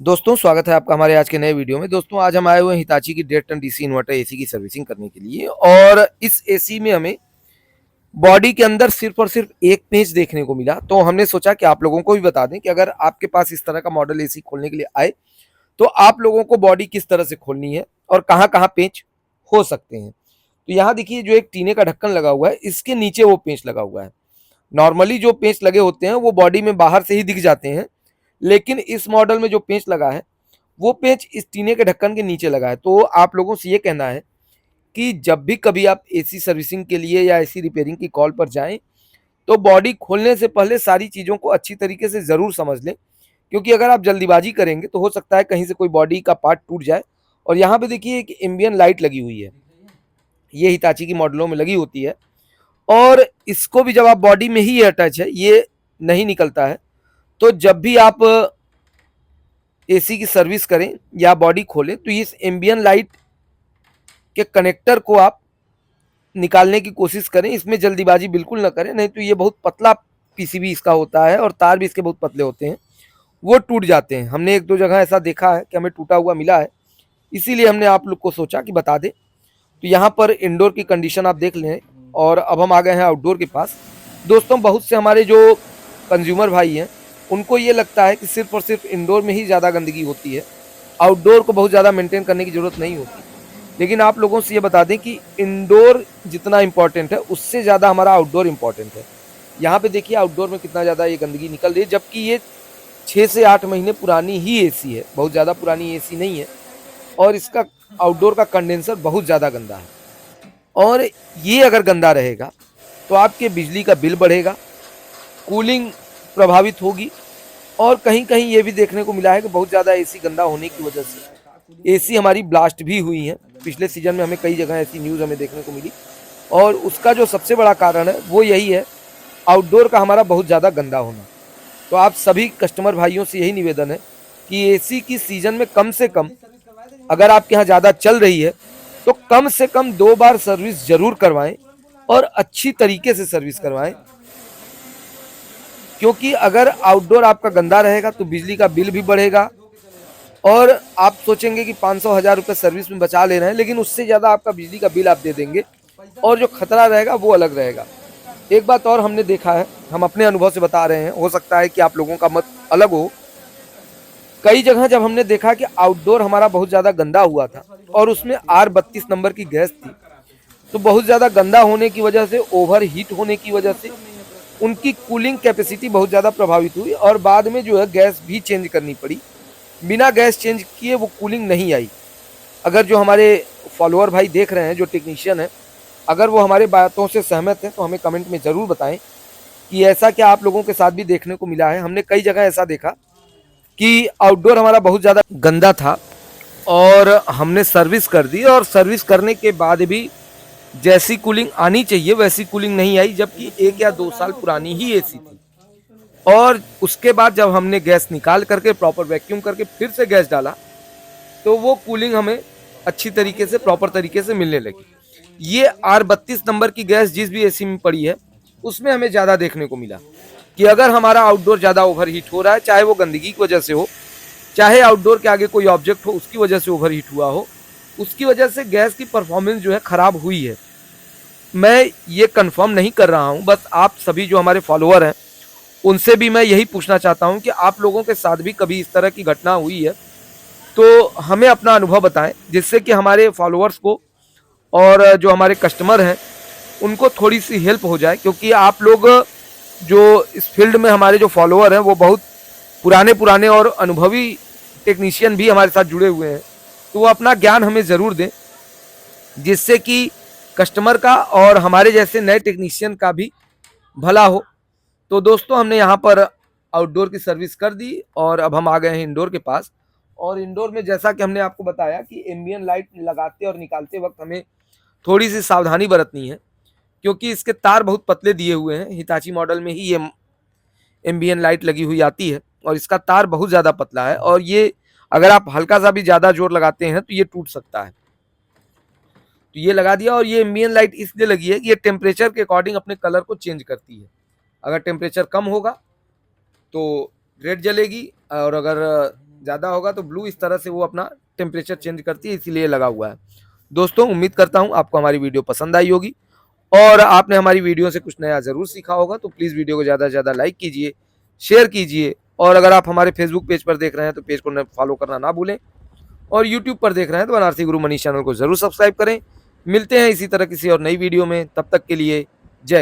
दोस्तों स्वागत है आपका हमारे आज के नए वीडियो में। दोस्तों आज हम आए हुए हैं हिताची की 1.5 टन डीसी इन्वर्टर एसी की सर्विसिंग करने के लिए। और इस एसी में हमें बॉडी के अंदर सिर्फ और सिर्फ एक पेंच देखने को मिला, तो हमने सोचा कि आप लोगों को भी बता दें कि अगर आपके पास इस तरह का मॉडल एसी खोलने के लिए आए तो आप लोगों को बॉडी किस तरह से खोलनी है और कहाँ कहाँ पेंच हो सकते हैं। तो यहाँ देखिए, जो एक टीने का ढक्कन लगा हुआ है, इसके नीचे वो पेंच लगा हुआ है। नॉर्मली जो पेंच लगे होते हैं वो बॉडी में बाहर से ही दिख जाते हैं, लेकिन इस मॉडल में जो पेंच लगा है वो पेंच इस टीने के ढक्कन के नीचे लगा है। तो आप लोगों से ये कहना है कि जब भी कभी आप एसी सर्विसिंग के लिए या एसी रिपेयरिंग की कॉल पर जाएं, तो बॉडी खोलने से पहले सारी चीज़ों को अच्छी तरीके से ज़रूर समझ लें, क्योंकि अगर आप जल्दीबाजी करेंगे तो हो सकता है कहीं से कोई बॉडी का पार्ट टूट जाए। और यहाँ पे देखिए एक एम्बियन लाइट लगी हुई है, ये हिताची की मॉडलों में लगी होती है, और इसको भी जब आप बॉडी में ही अटैच है, ये नहीं निकलता है। तो जब भी आप एसी की सर्विस करें या बॉडी खोलें तो इस एम्बियन लाइट के कनेक्टर को आप निकालने की कोशिश करें। इसमें जल्दीबाजी बिल्कुल ना करें, नहीं तो ये बहुत पतला पीसीबी इसका होता है और तार भी इसके बहुत पतले होते हैं, वो टूट जाते हैं। हमने एक दो जगह ऐसा देखा है कि हमें टूटा हुआ मिला है, इसीलिए हमने आप लोग को सोचा कि बता दें। तो यहाँ पर इंडोर की कंडीशन आप देख लें, और अब हम आ गए हैं आउटडोर के पास। दोस्तों बहुत से हमारे जो कंज्यूमर भाई हैं, उनको ये लगता है कि सिर्फ और सिर्फ इंडोर में ही ज़्यादा गंदगी होती है, आउटडोर को बहुत ज़्यादा मेंटेन करने की ज़रूरत नहीं होती। लेकिन आप लोगों से ये बता दें कि इंडोर जितना इम्पोर्टेंट है, उससे ज़्यादा हमारा आउटडोर इम्पोर्टेंट है। यहाँ पे देखिए आउटडोर में कितना ज़्यादा ये गंदगी निकल रही है, जबकि ये 6 से 8 महीने पुरानी ही एसी है, बहुत ज़्यादा पुरानी एसी नहीं है। और इसका आउटडोर का कंडेंसर बहुत ज़्यादा गंदा है, और ये अगर गंदा रहेगा तो आपके बिजली का बिल बढ़ेगा, कूलिंग प्रभावित होगी। और कहीं कहीं ये भी देखने को मिला है कि बहुत ज़्यादा एसी गंदा होने की वजह से एसी हमारी ब्लास्ट भी हुई है। पिछले सीजन में हमें कई जगह ऐसी न्यूज़ हमें देखने को मिली, और उसका जो सबसे बड़ा कारण है वो यही है, आउटडोर का हमारा बहुत ज़्यादा गंदा होना। तो आप सभी कस्टमर भाइयों से यही निवेदन है कि एसी की सीजन में कम से कम, अगर आपके यहाँ ज़्यादा चल रही है तो कम से कम 2 बार सर्विस ज़रूर करवाएं, और अच्छी तरीके से सर्विस करवाएं। क्योंकि अगर आउटडोर आपका गंदा रहेगा तो बिजली का बिल भी बढ़ेगा, और आप सोचेंगे कि 500-1000 रुपये सर्विस में बचा ले रहे हैं, लेकिन उससे ज़्यादा आपका बिजली का बिल आप दे देंगे, और जो खतरा रहेगा वो अलग रहेगा। एक बात और हमने देखा है, हम अपने अनुभव से बता रहे हैं, हो सकता है कि आप लोगों का मत अलग हो। कई जगह जब हमने देखा कि आउटडोर हमारा बहुत ज़्यादा गंदा हुआ था और उसमें R32 नंबर की गैस थी, तो बहुत ज़्यादा गंदा होने की वजह से, ओवर हीट होने की वजह से उनकी कूलिंग कैपेसिटी बहुत ज़्यादा प्रभावित हुई, और बाद में जो है गैस भी चेंज करनी पड़ी। बिना गैस चेंज किए वो कूलिंग नहीं आई। अगर जो हमारे फॉलोअर भाई देख रहे हैं, जो टेक्नीशियन हैं, अगर वो हमारे बातों से सहमत हैं तो हमें कमेंट में ज़रूर बताएं कि ऐसा क्या आप लोगों के साथ भी देखने को मिला है। हमने कई जगह ऐसा देखा कि आउटडोर हमारा बहुत ज़्यादा गंदा था और हमने सर्विस कर दी, और सर्विस करने के बाद भी जैसी कूलिंग आनी चाहिए वैसी कूलिंग नहीं आई, जबकि 1 या 2 साल पुरानी ही एसी थी। और उसके बाद जब हमने गैस निकाल करके प्रॉपर वैक्यूम करके फिर से गैस डाला, तो वो कूलिंग हमें अच्छी तरीके से, प्रॉपर तरीके से मिलने लगी। ये R32 नंबर की गैस जिस भी एसी में पड़ी है, उसमें हमें ज़्यादा देखने को मिला कि अगर हमारा आउटडोर ज़्यादा ओवर हीट हो रहा है, चाहे वो गंदगी की वजह से हो, चाहे आउटडोर के आगे कोई ऑब्जेक्ट हो उसकी वजह से ओवर हीट हुआ हो, उसकी वजह से गैस की परफॉर्मेंस जो है ख़राब हुई है। मैं ये कंफर्म नहीं कर रहा हूँ, बस आप सभी जो हमारे फॉलोअर हैं उनसे भी मैं यही पूछना चाहता हूँ कि आप लोगों के साथ भी कभी इस तरह की घटना हुई है तो हमें अपना अनुभव बताएं, जिससे कि हमारे फॉलोअर्स को और जो हमारे कस्टमर हैं उनको थोड़ी सी हेल्प हो जाए। क्योंकि आप लोग जो इस फील्ड में हमारे जो फॉलोअर हैं वो बहुत पुराने पुराने और अनुभवी टेक्नीशियन भी हमारे साथ जुड़े हुए हैं, तो वो अपना ज्ञान हमें ज़रूर दें, जिससे कि कस्टमर का और हमारे जैसे नए टेक्नीशियन का भी भला हो। तो दोस्तों हमने यहाँ पर आउटडोर की सर्विस कर दी, और अब हम आ गए हैं इंडोर के पास। और इंडोर में जैसा कि हमने आपको बताया कि एम्बियन लाइट लगाते और निकालते वक्त हमें थोड़ी सी सावधानी बरतनी है, क्योंकि इसके तार बहुत पतले दिए हुए हैं। हिताची मॉडल में ही ये एम्बियन लाइट लगी हुई आती है, और इसका तार बहुत ज़्यादा पतला है, और ये अगर आप हल्का सा भी ज़्यादा जोर लगाते हैं तो ये टूट सकता है। तो ये लगा दिया, और ये एम्बियन लाइट इसलिए लगी है कि ये टेम्परेचर के अकॉर्डिंग अपने कलर को चेंज करती है। अगर टेम्परेचर कम होगा तो रेड जलेगी, और अगर ज़्यादा होगा तो ब्लू इस तरह से वो अपना टेम्परेचर चेंज करती है, इसीलिए लगा हुआ है। दोस्तों उम्मीद करता हूँ आपको हमारी वीडियो पसंद आई होगी और आपने हमारी वीडियो से कुछ नया ज़रूर सीखा होगा। तो प्लीज़ वीडियो को ज़्यादा से ज़्यादा लाइक कीजिए, शेयर कीजिए और अगर आप हमारे फेसबुक पेज पर देख रहे हैं तो पेज को फॉलो करना ना भूलें और यूट्यूब पर देख रहे हैं तो बनारसी गुरु मनीष चैनल को ज़रूर सब्सक्राइब करें। मिलते हैं इसी तरह किसी और नई वीडियो में, तब तक के लिए जय